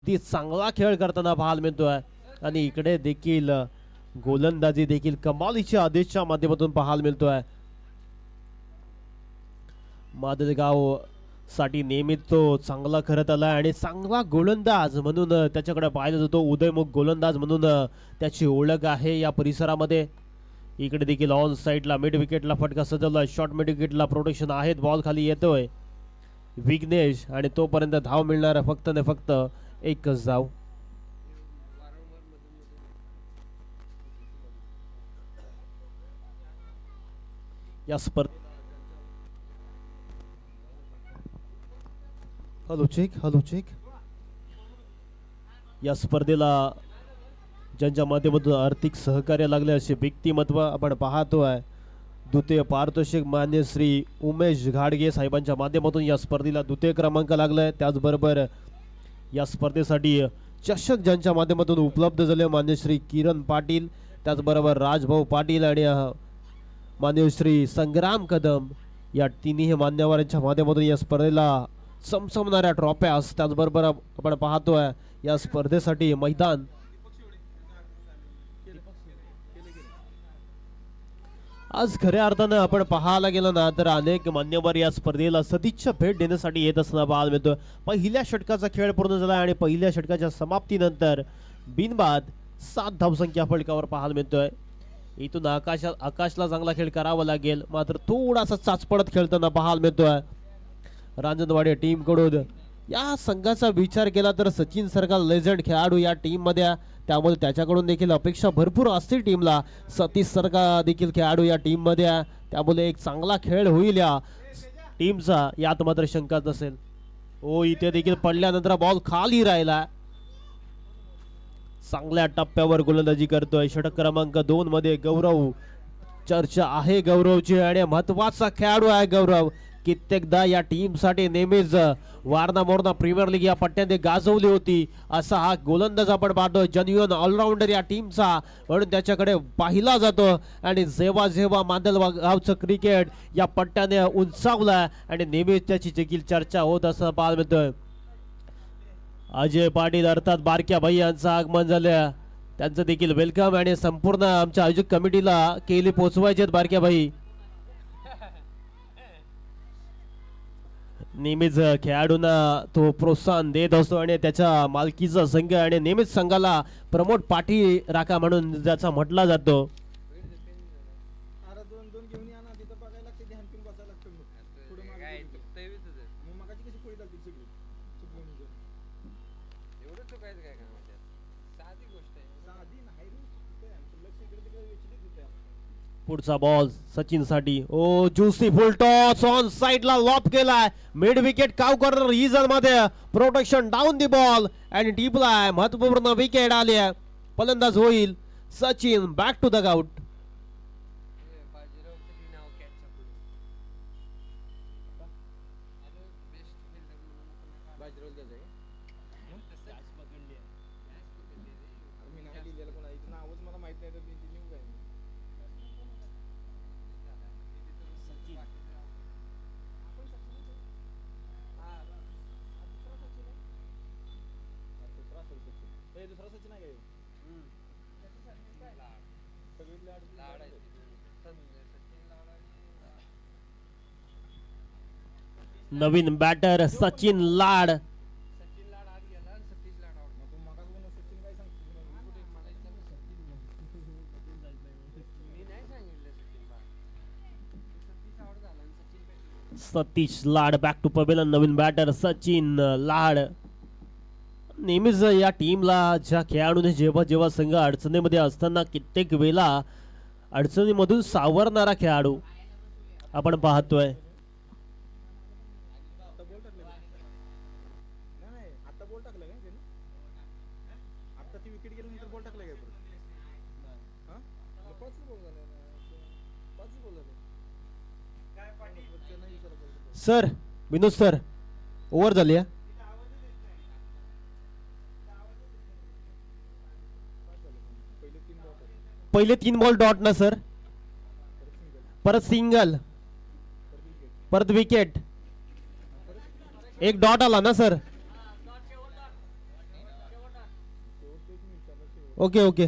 ती चांगला खेळ करताना पाहायला मिळतोय आणि इकडे देखील गोलंदाजी देखील कमालीच्या आदेशच्या माध्यमातून पाहायला मिळतोय. मादलगाव साठी नेहमीच तो चांगला करत आला आणि चांगला गोलंदाज म्हणून त्याच्याकडे पाहिला जातो. उदयमुख गोलंदाज म्हणून त्याची ओळख आहे या परिसरामध्ये. इकडे देखील ऑन साईडला मिड विकेटला फटका सजवला. शॉर्ट मिड विकेटला प्रोटेक्शन आहेत. बॉल खाली येतोय विघ्नेश आणि तोपर्यंत धाव मिळणार फक्त ने फक्त एकच धाव. या स्पर्धे हॅलो चेक या स्पर्धेला ज्यांच्या माध्यमातून आर्थिक सहकार्य लागले असे व्यक्तिमत्व आपण पाहतोय. द्वितीय पारितोषिक मान्य श्री उमेश घाडगे साहेबांच्या माध्यमातून या स्पर्धेला द्वितीय क्रमांक लागलाय. त्याचबरोबर या स्पर्धेसाठी चषक ज्यांच्या माध्यमातून उपलब्ध झाले मान्य श्री किरण पाटील, त्याचबरोबर राजभाऊ पाटील आणि मान्य श्री संग्राम कदम या तिन्ही मान्यवरांच्या माध्यमातून या स्पर्धेला चमचमणाऱ्या ट्रॉफ्यास. त्याचबरोबर आपण पाहतोय या स्पर्धेसाठी मैदान आज खऱ्या अर्थानं आपण पाहायला गेलं ना तर अनेक मान्यवर या स्पर्धेला सदिच्छा भेट देण्यासाठी येत असताना पाहायला मिळतो. पहिल्या षटकाचा खेळ पूर्ण झाला आणि पहिल्या षटकाच्या समाप्तीनंतर बिनबाद 7 धावसंख्या फलकावर पाहायला मिळतोय. इथून आकाशला चांगला खेळ करावा लागेल, मात्र थोडासा चाचपडत खेळताना पाहायला मिळतोय. रांजणवाडी टीम कडून या संघाचा विचार केला तर सचिन सारखा लेजंड खेळाडू या टीम मध्ये, त्यामुळे त्याच्याकडून देखील अपेक्षा भरपूर असतील टीमला. सतीश सारखा देखील खेळाडू या टीम मध्ये, त्यामुळे एक चांगला खेळ होईल या टीमचा, यात मात्र शंकाच नसेल. ओ इथे देखील पडल्यानंतर बॉल खाली राहिला. चांगल्या टप्प्यावर गोलंदाजी करतोय. षटक क्रमांक 2 मध्ये गौरव. चर्चा आहे गौरवची आणि महत्वाचा खेळाडू आहे गौरव. कित्येकदा या टीम साठी नेहमीच वारणा मोरणा प्रीमियर लीग या पट्ट्याने गाजवली होती. असा हा गोलंदाज आपण पाहतो. जेन्युइन ऑलराऊंडर या टीमचा म्हणून त्याच्याकडे पाहिला जातो. आणि जेव्हा जेव्हा मांदलगावचं क्रिकेट या पट्ट्याने उंचावला आणि नेहमीच त्याची देखील चर्चा होत असं पाहायला मिळतोय. अजय पाटील अर्थात बारक्या भाई यांचं आगमन झालं. त्यांचं देखील वेलकम आणि संपूर्ण आमच्या आयोजक कमिटीला केली पोचवायचे बारक्या भाई. नेहमीच खेळाडूंना तो प्रोत्साहन देत असतो आणि त्याच्या मालकीचा संघ आणि नेहमीच संघाला प्रमोट पाठी राखा म्हणून ज्याचा म्हटला जातो. पुढचा बॉल सचिन साठी. ओ जुसी फुल टॉस ऑन साइडला लॉप केलाय. मिड विकेट काव कॉर्नर इजन मध्ये प्रोटेक्शन डाऊन दी बॉल आणि टीपला महत्वपूर्ण विकेट आली आहे. फलंदाज होईल Sachin. Back to the out. नवीन batter Sachin Lad. Satish Lad back to pavilion. नवीन बॅटर सचिन लाड. नेहमीच या टीमला ज्या खेळाडूने जेव्हा जेव्हा संघ अडचणीमध्ये असताना कित्येक वेळा अडचणीमधून सावरणारा खेळाडू आपण पाहतोय. सर विनोद सर ओव्हर झाली आहे. पहिले 3 बॉल डॉट ना सर, परत सिंगल, परत विकेट, एक डॉट आला ना sir. Okay okay.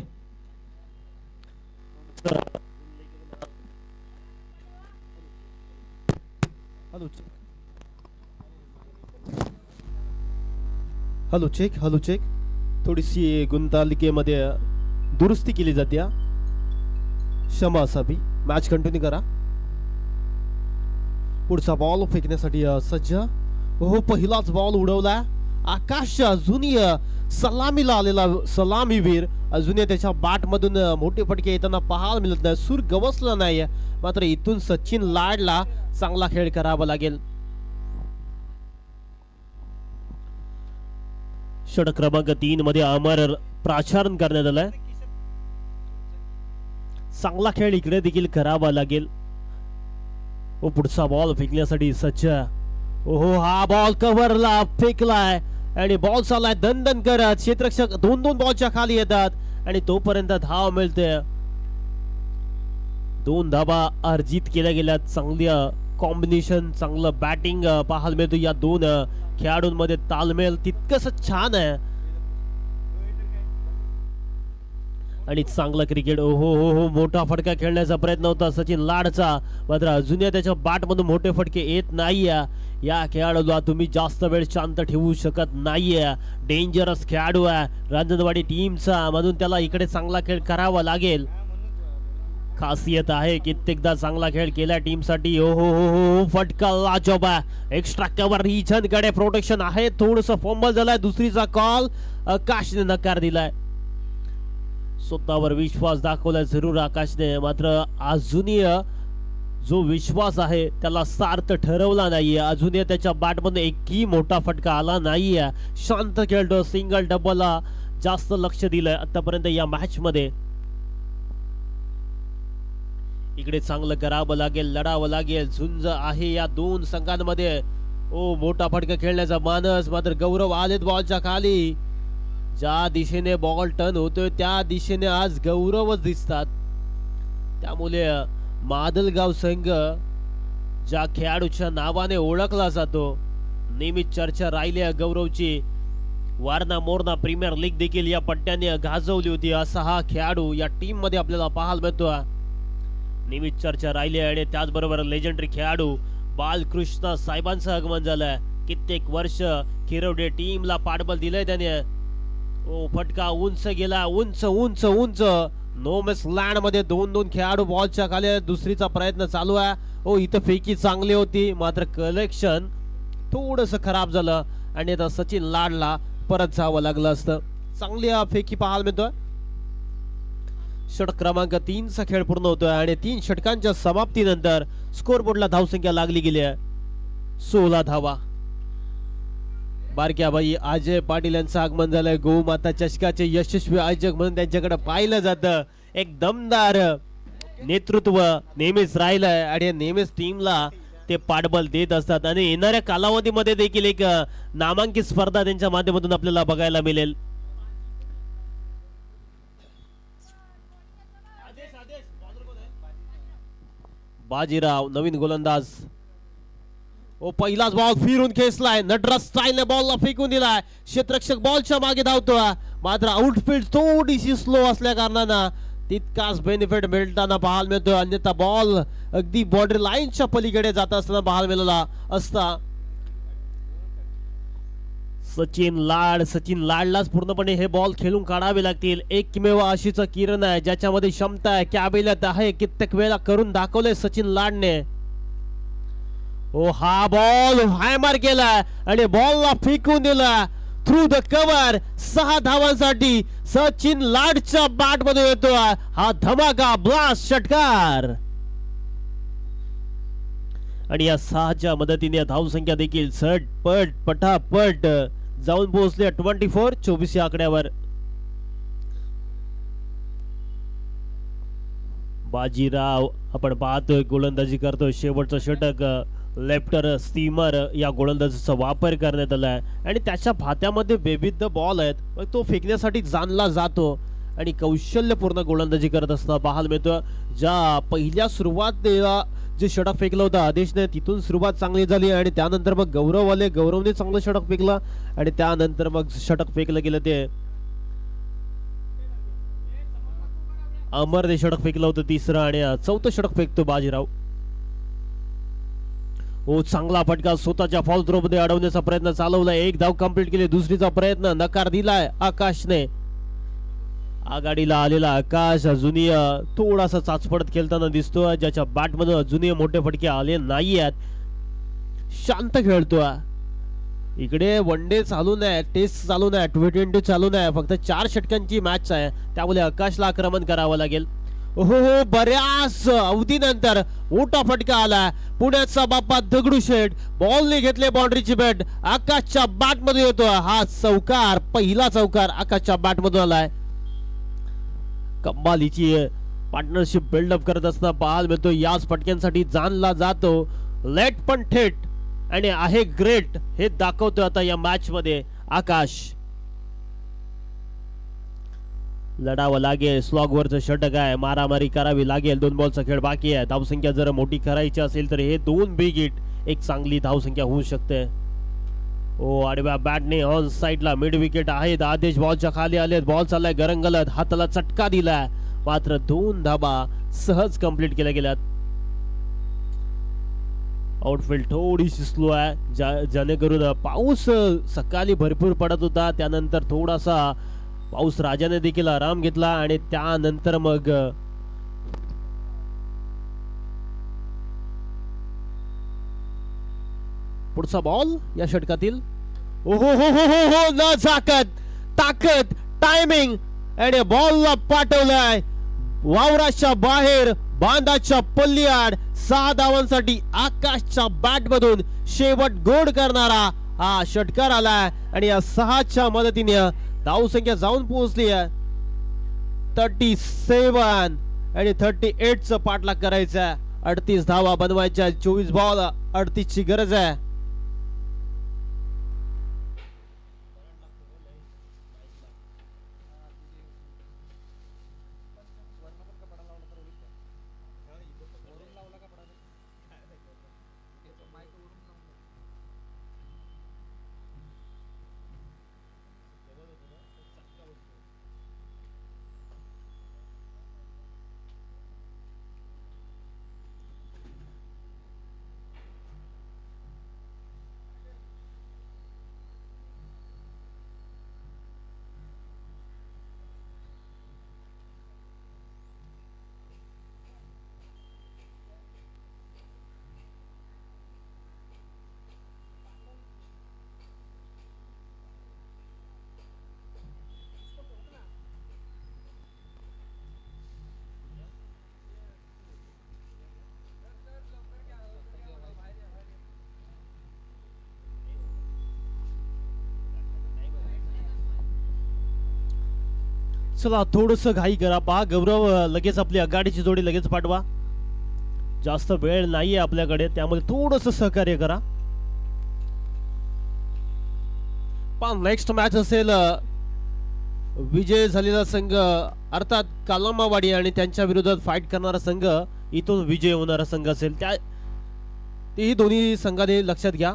Hello check थोडीशी गुंतालिकेमध्ये दुरुस्ती केली जाते. क्षमा असावी. मॅच कंटिन्यू करा. पुढचा बॉल फेकण्यासाठी सज्ज. हो पहिलाच बॉल उडवला. आकाश अजूनही सलामीला आलेला सलामीवीर अजूनही त्याच्या बॅट मधून मोठे फटके येताना पाहायला मिळत नाही. सूर गवसला नाही. मात्र इथून सचिन लाडला चांगला खेळ करावा लागेल. षटक क्रमांक 3 मध्ये अमर प्राचारण करण्यात आलाय. चांगला खेळ इकडे देखील करावा लागेल. व पुढचा बॉल फेकण्यासाठी सज्ज. ओहो हा बॉल कव्हरला फेकलाय आणि बॉल चाललाय दणदण करत. क्षेत्ररक्षक दोन बॉलच्या खाली येतात आणि तोपर्यंत धाव मिळते. 2 धावा अर्जित केल्या गेल्या. चांगली कॉम्बिनेशन चांगलं बॅटिंग पाहायला मिळतो. या 2 खेळाडूंमध्ये तालमेल तितकंच छान आहे आणि चांगला क्रिकेट. हो मोठा फटका खेळण्याचा प्रयत्न होता सचिन लाडचा. मात्र अजूनही त्याच्या बॅट मधून मोठे फटके येत नाहीये. या खेळाडूला तुम्ही जास्त वेळ शांत ठेवू शकत नाहीये. डेंजरस खेळाडू आहे रांजणवाडी टीमचा, म्हणून त्याला इकडे चांगला खेळ करावा लागेल. खासियत आहे कित्येकदा चांगला खेळ केला टीमसाठी. हो फटका लाजवाब आहे. एक्स्ट्रा कव्हर रिजन कडे प्रोटेक्शन आहे. थोडस फंबल झालाय. दुसरीचा कॉल आकाशने नकार दिलाय. स्वतःवर विश्वास दाखवलाय जरूर आकाशने. मात्र अजूनही जो विश्वास आहे त्याला सार्थ ठरवला नाहीये. अजूनही त्याच्या बॅटमध्ये एकही मोठा फटका आला नाहीये. शांत खेळतो. सिंगल डबलला जास्त लक्ष दिलंय आतापर्यंत या मॅच मध्ये. इकडे चांगलं करावं लागेल. लढावं लागेल. झुंज आहे या 2 संघांमध्ये. ओ मोठा फटका खेळण्याचा मानस. मात्र गौरव आलेत बॉलच्या खाली. ज्या दिशेने बॉल टर्न होतोय त्या दिशेने आज गौरवच दिसतात. त्यामुळे मादलगाव संघ ज्या खेळाडूच्या नावाने ओळखला जातो, नेहमीच चर्चा राहिली आहे गौरवची. वारणा मोरणा प्रीमियर लीग देखील या पट्ट्याने गाजवली होती. असा हा खेळाडू या टीम मध्ये आपल्याला पाहायला मिळतो. नेहमीच चर्चा राहिली आहे. आणि त्याचबरोबर लेजेंडरी खेळाडू बालकृष्ण साहेबांचं आगमन झालंय. कित्येक वर्ष किरवडे टीमला पाठबळ दिलंय त्याने. ओ फटका उंच गेला. उंच उंच उंच. नो मिस लँड मध्ये 2 खेळाडू बॉलच्या खाली. दुसरीचा प्रयत्न चालू आहे. ओ इथं फेकी चांगली होती. मात्र कलेक्शन थोडस खराब झालं आणि आता सचिन लाडला परत जावं लागलं असतं. चांगली फेकी पाहायला मिळतोय. षटक क्रमांक 3 चा खेळ पूर्ण होतोय आणि 3 षटकांच्या समाप्तीनंतर स्कोरबोर्डला धावसंख्या लागली गेली आहे 16 धावा. बारक्या बाई अजय पाटील यांचं आगमन झालंय. गोमाता चषकाचे यशस्वी आयोजक म्हणून त्यांच्याकडे पाहिलं जातं. एक दमदार नेतृत्व नेहमीच राहिलंय आणि नेहमीच टीमला ते पाठबळ देत असतात. आणि येणाऱ्या कालावधीमध्ये देखील एक नामांकित स्पर्धा त्यांच्या माध्यमातून आपल्याला बघायला मिळेल. बाजीराव नवीन गोलंदाज. ओ पहिलाच बॉल फिरून खेचलाय. नटराज स्टाईलने बॉलला फेकून दिलाय. क्षेत्ररक्षक बॉलच्या मागे धावतोय. मात्र आउटफील्ड थोडीशी स्लो असल्या कारणानं तितकाच बेनिफिट मिळताना पाहायला मिळतोय. अन्यथा बॉल अगदी बॉर्डर लाईनच्या पलीकडे जात असताना पाहायला मिळाला असता. सचिन लाडलाच पूर्णपणे हे बॉल खेळून काढावे लागतील. एकमेव अशीच किरण आहे ज्याच्यामध्ये क्षमता आहे, कॅबिलियत आहे. कित्येक वेळा करून दाखवले सचिन लाडने. ओ हा बॉल हॅमर केलाय आणि बॉलला फेकून दिला थ्रू द कव्हर. 6 धावांसाठी सचिन लाडच्या बॅट मध्ये येतो हा धमाका ब्लास्ट षटकार. आणि या 6च्या मदतीने धावसंख्या देखील झटपट पटापट जाऊन पोहोचले 24 या आकड्यावर. बाजीराव आपण पाहतोय गोलंदाजी करतोय. शेवटचं षटक लेफ्टर स्टीमर या गोलंदाजीचा वापर करण्यात आलाय आणि त्याच्या भात्यामध्ये विविध बॉल आहेत. मग तो फेकण्यासाठी जाणला जातो आणि कौशल्यपूर्ण गोलंदाजी करत असताना पाहायला मिळतो. ज्या पहिल्या सुरुवातीला जे षटक फेकलं होतं आदेशने, तिथून सुरुवात चांगली झाली आणि त्यानंतर मग गौरवने चांगलं षटक फेकलं आणि त्यानंतर मग षटक फेकलं गेलं ते अमरने षटक फेकलं होतं तिसरं आणि चौथं षटक फेकतो बाजीराव. ओ चांगला फटका स्वतःच्या फॉल थ्रो मध्ये अडवण्याचा प्रयत्न चालवलाय. एक धाव कंप्लीट केली. दुसरीचा प्रयत्न नकार दिलाय आकाशने. आघाडीला आलेला आकाश अजूनही थोडासा चाचपडत खेळताना दिसतो. ज्याच्या बॅट मधून अजूनही मोठे फटके आले नाही आहेत. शांत खेळतोय. इकडे वन डे चालू नाही, टेस्ट चालू नाही, T20 चालू नाही. फक्त 4 षटकांची मॅच आहे. त्यामुळे आकाशला आक्रमण करावं लागेल. हो बऱ्याच अवधीनंतर मोठा फटका आला. पुण्याचा बाप्पा दगडूशेठ बॉलने घेतले बाउंड्रीची बॅट. आकाशच्या बॅट मध्ये येतो हा चौकार. पहिला चौकार आकाशच्या बॅट मधून आलाय. कमालीची पार्टनरशिप बिल्डअप करत असताना पाहायला मिळतो. याच फटक्यांसाठी जाणला जातो. लेट पण थेट आणि आहे ग्रेट हे दाखवतो आता या मॅच मध्ये आकाश. लढावं लागेल. स्लॉग वरचं षटक आहे. मारामारी करावी लागेल. 2 बॉलचा खेळ बाकी आहे. धावसंख्या जर मोठी करायची असेल तर हे 2 बिग हिट एक चांगली धावसंख्या होऊ शकते. ओ आडव्या बॅटने ऑन साइडला मिड विकेट आहेत. आदेश बॉलच्या खाली आलेत. बॉल चाललाय गरंगलत. हाताला चटका दिलाय. मात्र 2 धाबा सहज कंप्लीट केल्या गेल्यात. आउटफील्ड थोडीशी स्लो आहे जेणेकरून पाऊस सकाळी भरपूर पडत होता. त्यानंतर थोडासा पाऊस राजाने देखील आराम घेतला आणि त्यानंतर मग पुढचा बॉल या षटकातील. ओहो हो हो हो हो ना ताकद टायमिंग आणि बॉलला पाठवलाय वावराच्या बाहेर बांधाच्या पल्लीआड. 6 धावांसाठी आकाशच्या बॅट मधून शेवट गोड करणारा हा षटकार आलाय आणि या 6च्या मदतीने धावसंख्या जाऊन पोहोचली आहे 37 आणि 38 च पाठलाग करायचा. 38 धावा बनवायच्या. 24 बॉल 38 ची गरज आहे. चला थोडस घाई करा. पहा गौरव लगेच आपली आघाडीची जोडी लगेच पाठवा. जास्त वेळ नाहीये आपल्याकडे त्यामुळे थोडस सहकार्य करा. पण नेक्स्ट मॅच असेल विजय झालेला संघ अर्थात कालामावाडी आणि त्यांच्या विरोधात फाईट करणारा संघ इथून विजय होणारा संघ असेल. त्या तेही दोन्ही संघाने लक्षात घ्या.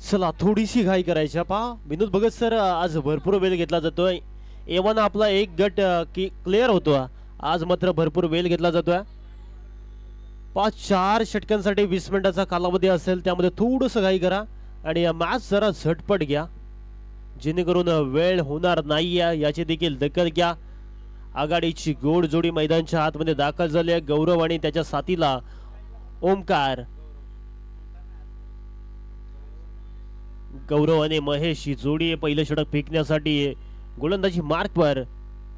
चला थोडीशी घाई करायची पहा विनोद भगत सर, आज भरपूर वेळ घेतला जातोय. एव्हाना आपला एक गट क्लिअर होतो, आज मात्र भरपूर वेळ घेतला जातोय. 4 षटकांसाठी 20 मिनिटाचा कालावधी असेल, त्यामध्ये थोडंसं घाई करा आणि मॅच जरा झटपट घ्या, जेणेकरून वेळ होणार नाही याची देखील दखल घ्या. आघाडीची गोड जोडी मैदानाच्या आतमध्ये दाखल झाली आहे. गौरव आणि त्याच्या साथीला ओमकार. गौरव आणि महेश ही जोडी पहिलं षटक फेकण्यासाठी गोलंदाजी मार्कवर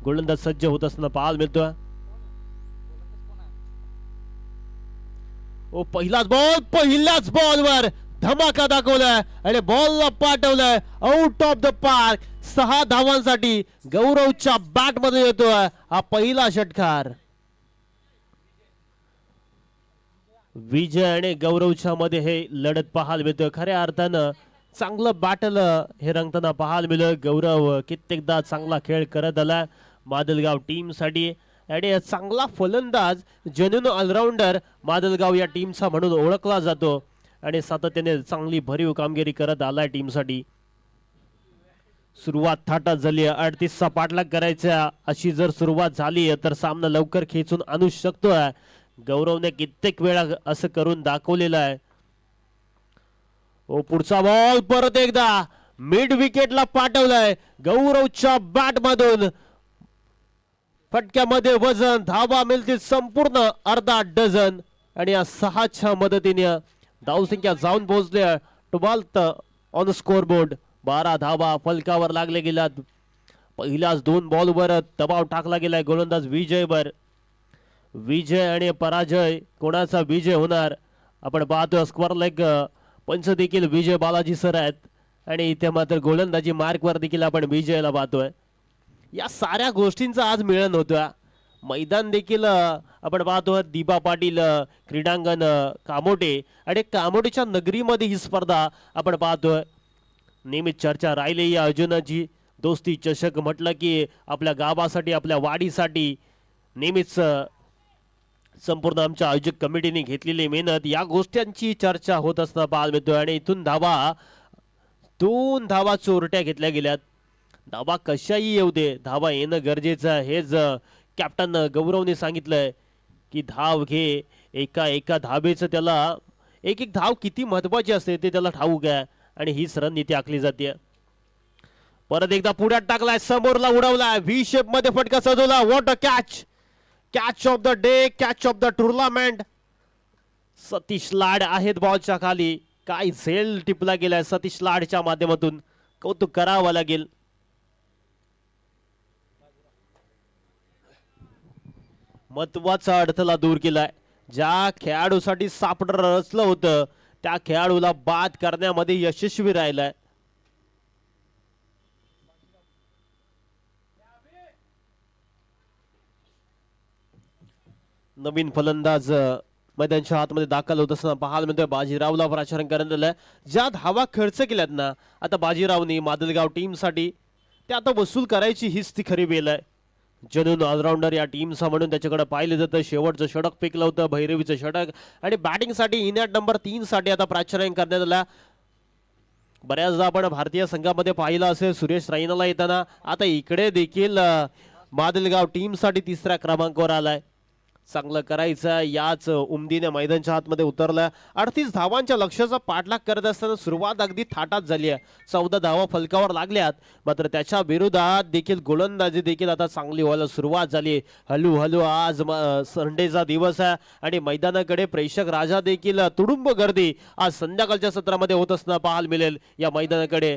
गोलंदाज सज्ज होत असताना पाहायला मिळतोय. पहिल्याच बॉलवर धमाका दाखवलाय आणि बॉलला पाठवलाय आउट ऑफ द पार्क. 6 धावांसाठी गौरवच्या बॅट मध्ये येतोय हा पहिला षटकार. विजय आणि गौरवच्या मध्ये हे लढत पाहायला मिळतोय. खऱ्या अर्थानं चांगलं बॅटल हे रंगताना पाहायला मिळलं. गौरव कित्येकदा चांगला खेळ करत आला मादलगाव टीम साठी आणि चांगला फलंदाज, जेन्युइन ऑलराऊंडर मादलगाव या टीमचा म्हणून ओळखला जातो आणि सातत्याने चांगली भरीव कामगिरी करत आलाय टीमसाठी. सुरुवात थाटात झाली. 38चा पाठलाग करायचा अशी जर सुरुवात झाली तर सामना लवकर खेचून आणू शकतोय. गौरवने कित्येक वेळा असं करून दाखवलेलं आहे. पुढचा बॉल परत एकदा मिड विकेटला पाठवलाय गौरवच्या बॅट मधून. फटक्यामध्ये वजन, धावा मिळतील संपूर्ण अर्धा डझन आणि या 6च्या मदतीने धावसंख्या जाऊन पोहोचली 12 ऑन स्कोर बोर्ड. 12 धावा फलकावर लागले गेल्यात. पहिल्याच 2 बॉलवर दबाव टाकला गेलाय गोलंदाज विजयवर. विजय आणि पराजय, कोणाचा विजय होणार आपण पाहतो. स्क्वेअर लेग पंच देखील विजय बालाजी सर आहेत आणि इथे मात्र गोलंदाजी मार्कवर देखील आपण विजयला पाहतोय. या साऱ्या गोष्टींचा आज मिळन होतं. मैदान देखील आपण पाहतो दिबा पाटील क्रीडांगण कामोटे आणि कामोटेच्या नगरीमध्ये ही स्पर्धा आपण पाहतोय. नेहमीच चर्चा राहिली या अर्जुनाची दोस्ती चषक म्हटलं की आपल्या गावासाठी, आपल्या वाडीसाठी नेहमीच संपूर्ण आमच्या आयोजक कमिटीने घेतलेली मेहनत, या गोष्टींची चर्चा होत असताना पाहायला मिळतोय. आणि इथून 2 धावा चोरट्या घेतल्या गेल्यात. धावा कशाही येऊ दे, धावा येणं गरजेचं आहे. हेच कॅप्टन गौरवने सांगितलंय की धाव घे. एका धावेचं त्याला एक धाव किती महत्वाची असते ते त्याला ठाऊक आहे आणि हीच रणनीती आखली जाते. परत एकदा पुढ्यात टाकलाय, समोरला उडवलाय, व्ही शेप मध्ये फटका सजवला. What a catch! Catch of the day, catch of the tournament. Satish Lad आहेत बॉलच्या खाली. काय झेल टिपला गेलाय सतीश लाडच्या माध्यमातून, कौतुक करावं लागेल. महत्वाचा अडथळा दूर केलाय. ज्या खेळाडूसाठी सापडं रचलं होतं त्या खेळाडूला बाद करण्यामध्ये यशस्वी राहिलाय. नवीन फलंदाज मैदानाच्या आतमध्ये दाखल होत असताना पाहायला मिळतोय. बाजीरावला प्राचारण करण्यात आलंय. ज्या धावा खर्च केल्यात ना आता बाजीरावनी मादलगाव टीमसाठी, ते आता वसूल करायची हीच ती खरी वेळ आहे. जेन्युइन ऑलराऊंडर या टीमचा म्हणून त्याच्याकडे पाहिलं जातं. शेवटचं षटक फेकलं होतं, भैरवीचं षटक, आणि बॅटिंगसाठी इनॅट नंबर 3 साठी आता प्राचारण करण्यात आला. बऱ्याचदा आपण भारतीय संघामध्ये पाहिलं असेल सुरेश रैनाला येताना, आता इकडे देखील मादलगाव टीमसाठी 3ऱ्या क्रमांकावर आलाय. चांगलं करायचं याच उमदीने मैदानाच्या आतमध्ये उतरलं. 38 धावांच्या लक्ष्याचा पाठलाग करत असताना सुरुवात अगदी थाटात झाली आहे. 14 धावा फलकावर लागल्यात, मात्र त्याच्या विरोधात देखील गोलंदाजी देखील आता चांगली व्हायला सुरुवात झाली. हळूहळू आज संडेचा दिवस आहे आणि मैदानाकडे प्रेक्षक राजा देखील तुडुंब गर्दी आज संध्याकाळच्या सत्रामध्ये होत असताना पाहायला मिळेल या मैदानाकडे.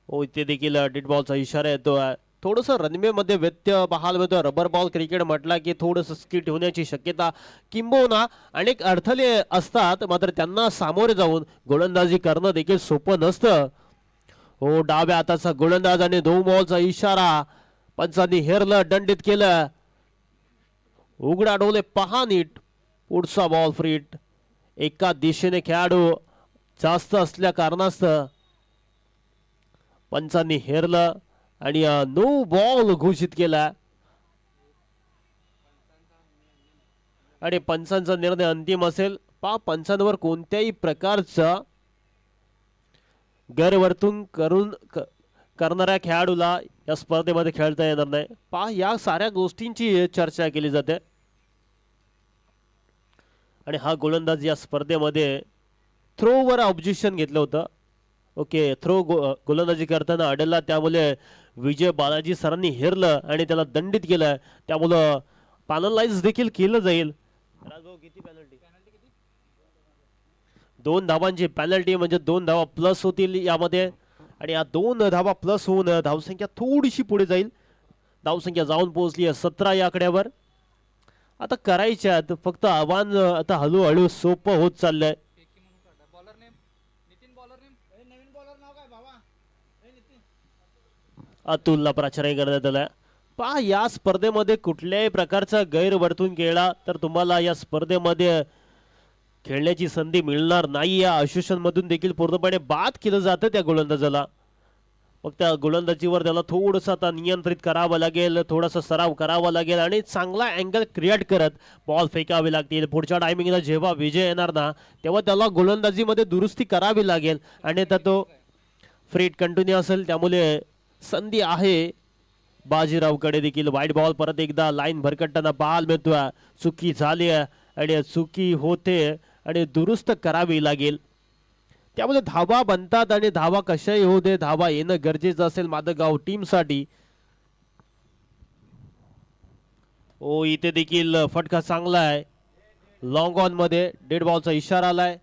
हो, इथे देखील डेड बॉलचा इशारा येतो. थोडस रनवे मध्ये व्यत्यय पाहायला मिळतो. रबर बॉल क्रिकेट म्हटला की थोडस स्किट होण्याची शक्यता किंबहुना अनेक अडथळे असतात, मात्र त्यांना सामोरे जाऊन गोलंदाजी करणं देखील सोपं नसतं. हो, डाव्या हाताचा गोलंदाज आणि 2 बॉलचा इशारा पंचांनी हेरलं, दंडित केलं. उघडा डोले पहा नीट. पुढचा बॉल फ्रीट. एका दिशेने खेळाडू जास्त असल्या कारणास्तव पंचांनी हेरलं आणि नो बॉल घोषित केला आणि पंचांचा निर्णय अंतिम असेल. पंचांवर कोणत्याही प्रकारचा गैरवर्तून करणाऱ्या खेळाडूला या स्पर्धेमध्ये खेळता येणार नाही। या साऱ्या गोष्टींची चर्चा केली जाते आणि हा गोलंदाज या स्पर्धेमध्ये थ्रोवर ऑब्जेक्शन घेतलं होतं। ओके, थ्रो गोलंदाजी करताना अडलला, त्यामुळे विजय बालाजी सरांनी हेरलं आणि त्याला दंडित केलं, त्यामुळं पॅनलाइज देखील केलं जाईल। राजभाऊ किती पेनल्टी? 2 धावांची पेनल्टी म्हणजे 2 धावा प्लस होतील यामध्ये आणि या 2 धावा प्लस होऊन धावसंख्या थोडीशी पुढे जाईल। धावसंख्या जाऊन पोहोचली आहे 17 या आकड्यावर। आता करायच्यात फक्त आव्हान आता हळूहळू सोपं होत चाललंय। अतुलला प्राचार्य करण्यात आला। या स्पर्धेमध्ये कुठल्याही प्रकारचा गैरवर्तून केला तर तुम्हाला या स्पर्धेमध्ये खेळण्याची संधी मिळणार नाही या आश्वासन मधून देखील पूर्णपणे बाद केलं जातं त्या गोलंदाजाला। मग त्या गोलंदाजीवर त्याला थोडंसं आता नियंत्रित करावं लागेल, थोडासा सराव करावा लागेल आणि चांगला अँगल क्रिएट करत बॉल फेकावे लागतील। पुढच्या टायमिंगला जेव्हा विजय येणार ना तेव्हा त्याला गोलंदाजीमध्ये दुरुस्ती करावी लागेल आणि आता तो फ्रीट कंटिन्यू असेल, त्यामुळे संधी आहे बाजीरावकडे देखील। वाईट बॉल परत एकदा लाईन भरकटताना पाहायला मिळतोय। चुकी झाली आणि चुकी होते आणि दुरुस्त करावी लागेल, त्यामुळे धावा बनतात आणि धावा कशाही होऊ दे, धावा येणं गरजेचं असेल मादगाव टीम साठी। ओ इथे देखील फटका चांगला आहे, लॉंग ऑन मध्ये डेड बॉलचा इशारा आलाय।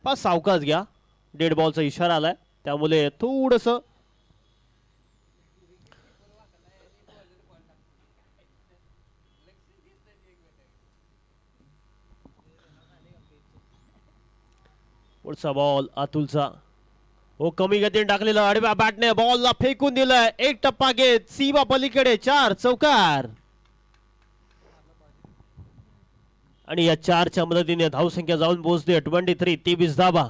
सावकाश घ्या, डेड बॉलचा इशारा आलाय, त्यामुळे थोडस पुढचा बॉल अतुलचा। हो कमी गतीने टाकलेला आडव्या बॅटने बॉलला फेकून दिलाय, एक टप्पा घेत सीमा पलीकडे 4 चौकार आणि या 4च्या मदतीने धावसंख्या जाऊन पोहोचते 23 धावा।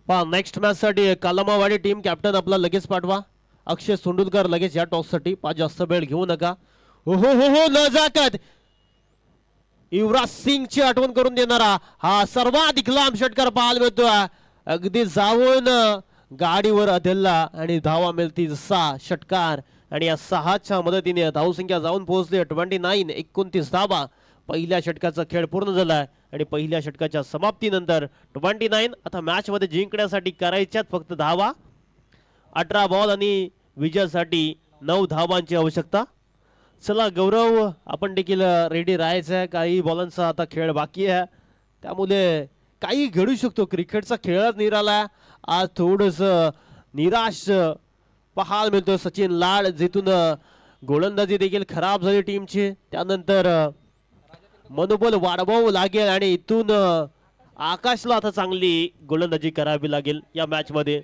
नेक्स्ट मॅच साठी कालामावाडी टीम कॅप्टन आपला लगेच पाठवा। अक्षय सोंडुलकर लगेच या टॉस साठी, जास्त वेळ घेऊ नका। हो हो हो हो नजाकत युवराज सिंगची आठवण करून देणारा हा सर्वाधिक लांब षटकार पाहायला मिळतोय। अगदी जाऊन गाडीवर अधेलला आणि धावा मिळतील 6 षटकार आणि या 6च्या मदतीने धावसंख्या जाऊन पोहोचली 29 धावा। पहिल्या षटकाचा खेळ पूर्ण झालाय आणि पहिल्या षटकाच्या समाप्तीनंतर 29 आता मॅच मध्ये जिंकण्यासाठी करायच्यात फक्त धावा। 18 बॉल आणि विजयासाठी 9 धावांची आवश्यकता। चला गौरव, आपण देखील रेडी राहायचं आहे, काही बॉलांचा आता खेळ बाकी आहे, त्यामुळे काही घडू शकतो। क्रिकेटचा खेळच निराला आज थोडस निराश पाहायला मिळतो। सचिन लाड जिथून गोलंदाजी देखील खराब झाली टीमची, त्यानंतर मनोबल वाढवावं लागेल आणि इथून आकाशला आता चांगली गोलंदाजी करावी लागेल या मॅच मध्ये।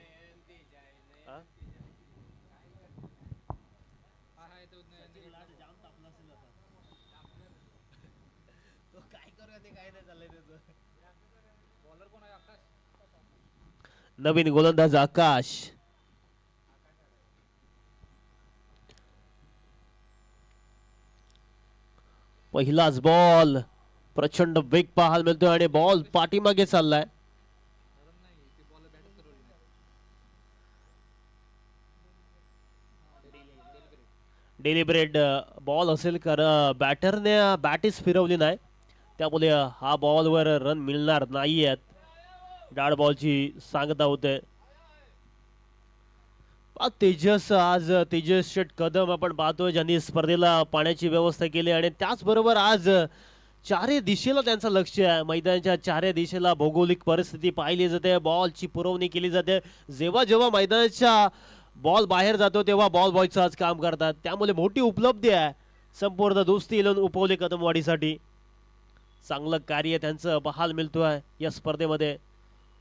नवीन गोलंदाज आकाश, पहिलाच बॉल प्रचंड वेग पाहायला मिळतोय आणि बॉल पाठीमागे चाललाय। डेलिब्रेट बॉल असेल कारण बॅटरने बॅटीस फिरवली नाही, त्यामुळे हा बॉलवर रन मिळणार नाहीयेत। डॉट बॉलची सांगता होते। तेजस शेट कदम आपण पाहतोय ज्यांनी स्पर्धेला पाण्याची व्यवस्था केली आणि त्याचबरोबर आज चारही दिशेला त्यांचं लक्ष आहे। मैदानाच्या चारही दिशेला भौगोलिक परिस्थिती पाहिली जाते, बॉलची पुरवणी केली जाते। जेव्हा जेव्हा मैदानाच्या बॉल बाहेर जातो तेव्हा बॉल बॉयचं आज काम करतात, त्यामुळे मोठी उपलब्धी आहे संपूर्ण दोस्ती इलेवन उपवले कदमवाडीसाठी। चांगलं कार्य त्यांचं पाहायला मिळतोय या स्पर्धेमध्ये।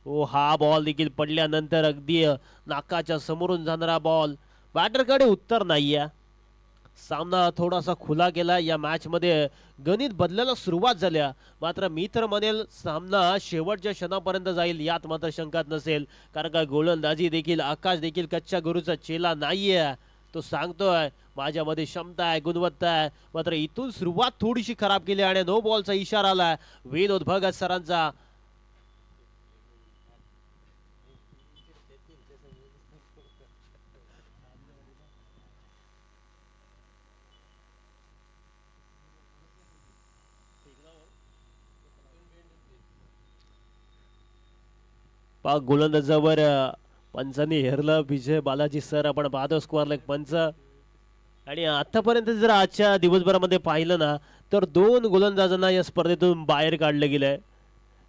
ओ हा बॉल देखील पडल्यानंतर अगदी नाकाच्या समोरून जाणारा बॉल, बॅटरकडे उत्तर नाहीये। सामना थोडासा खुला गेला, या मॅच मध्ये गणित बदलायला सुरुवात झाल्या, मात्र मी तर म्हणेल सामना शेवटच्या क्षणापर्यंत जाईल यात मात्र शंकाच नसेल, कारण का गोलंदाजी देखील आकाश देखील कच्च्या गुरूचा चेला नाहीये। तो सांगतोय माझ्यामध्ये क्षमता आहे, गुणवत्ता आहे. मात्र इथून सुरुवात थोडीशी खराब केली आणि नो बॉलचा इशारा आलाय विनोद भगत सरांचा. पाक गोलंदाजावर पंचांनी हेरलं. विजय बालाजी सर आपण पाहतो स्क्वेअरला एक पंच. आणि आतापर्यंत जर आजच्या दिवसभरामध्ये पाहिलं ना तर 2 गोलंदाजांना या स्पर्धेतून बाहेर काढलं गेलंय.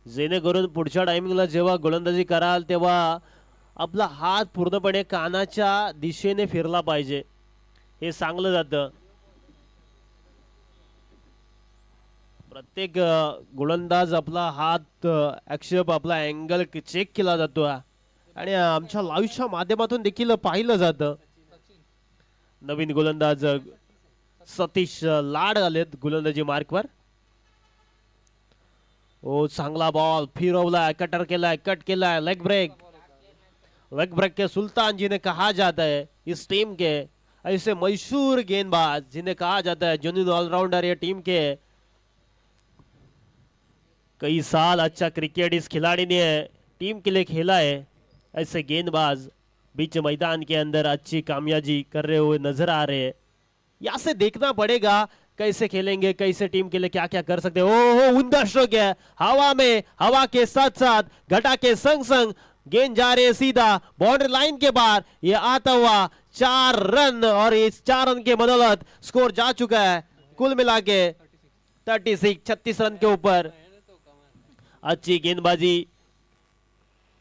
जेणेकरून पुढच्या टायमिंगला जेव्हा गोलंदाजी कराल तेव्हा आपला हात पूर्णपणे कानाच्या दिशेने फिरला पाहिजे हे सांगलं जातं. प्रत्येक गोलंदाज आपला हात आक्षेप आपला अँगल चेक केला जातो आणि आमच्या लाईव्हच्या माध्यमातून देखील पाहिलं जातं. नवीन गोलंदाज सतीश लाड आलेत गोलंदाजी मार्कवर. ओ चांगला बॉल फिरवलाय, कटर केलाय, कट केलाय. लेग ब्रेक के सुल्तान जिन्हें कहा जाता है इस टीम के, ऐसे मशहूर गेंदबाज जिन्हें कहा जाता है जुनून ऑलराउंडर ये टीम के. कई साल अच्छा क्रिकेट इस खिलाड़ी ने टीम के लिए खेला है. ऐसे गेंदबाज बीच मैदान के अंदर अच्छी कामयाबी कर रहे हुए नजर आ रहे हैं. यहाँ से देखना पड़ेगा कैसे खेलेंगे, कैसे टीम के लिए क्या क्या कर सकते हैं. ओहो उमदा स्ट्रोक है हवा में, हवा के साथ साथ घटा के संग संग गेंद जा रहे सीधा बाउंड्री लाइन के बाहर. ये आता हुआ 4 रन और इस 4 रन के बदौलत स्कोर जा चुका है कुल मिला के 36 रन के ऊपर. अच्छी गेंदबाजी.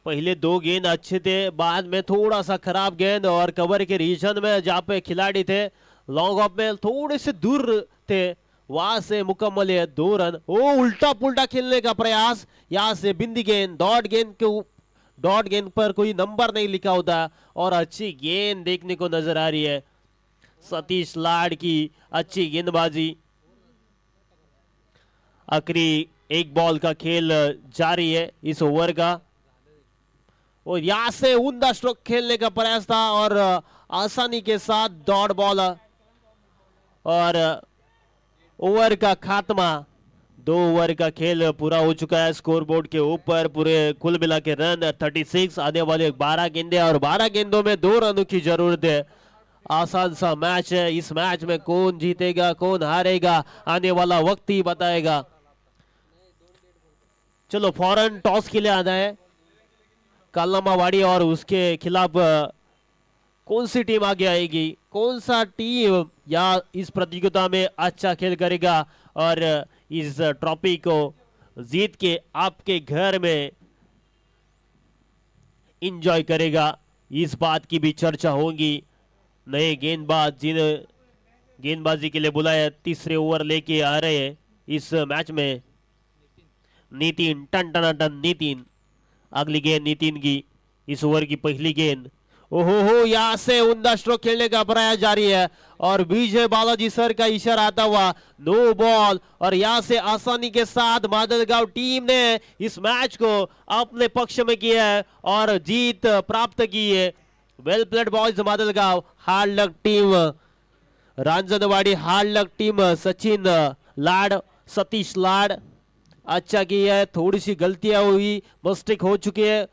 पहले 2 गेंद अच्छे थे, बाद में थोड़ा सा खराब गेंद और कवर के रीजन में जहाँ पे खिलाड़ी थे लॉन्ग ऑफ में थोड़े से दूर थे वहां से मुकम्मल 2 रन. ओ उल्टा पुल्टा खेलने का प्रयास. यहाँ से बिंदी गेंद डॉट गेंद पर कोई नंबर नहीं लिखा होता और अच्छी गेंद देखने को नजर आ रही है. सतीश लाड की अच्छी गेंदबाजी. आखिरी 1 बॉल का खेल जारी है इस ओवर का. और यहां से उमदा स्ट्रोक खेलने का प्रयास था और आसानी के साथ डॉट बॉल और ओवर का खात्मा. 2 ओवर का खेल पूरा हो चुका है. स्कोर बोर्ड के ऊपर पूरे कुल मिला के रन 36. आने वाले 12 गेंदे और 12 गेंदों में 2 रनों की जरूरत है. आसान सा मैच है. इस मैच में कौन जीतेगा कौन हारेगा आने वाला वक्त ही बताएगा. चलो फौरन टॉस के लिए आना है. कालनामावाड़ी और उसके खिलाफ कौन सी टीम आगे आएगी, कौन सा टीम या इस प्रतियोगिता में अच्छा खेल करेगा और इस ट्रॉफी को जीत के आपके घर में एंजॉय करेगा. इस बात की भी चर्चा होगी. नए गेंदबाज जिन्हें गेंदबाजी के लिए बुलाया 3रे ओवर लेके आ रहे हैं इस मैच में. नितिन टन नितिन. अगली गेंद नितिन की. इस ओवर की पहली गेंद. ओहो यहाँ से उमदा स्ट्रोक खेलने का प्रयास जारी है और विजय बालाजी सर का इशारा आता हुआ नो बॉल. और यहाँ से आसानी के साथ मादलगांव टीम ने इस मैच को अपने पक्ष में किया है और जीत प्राप्त की है. वेल प्लेड बॉयज मादलगांव. हार्ड लक टीम रांजनवाड़ी, हार्ड लक टीम सचिन लाड, सतीश लाड. अच्छा किया है. थोड़ी सी गलतियां हुई, मिस्टेक हो चुकी है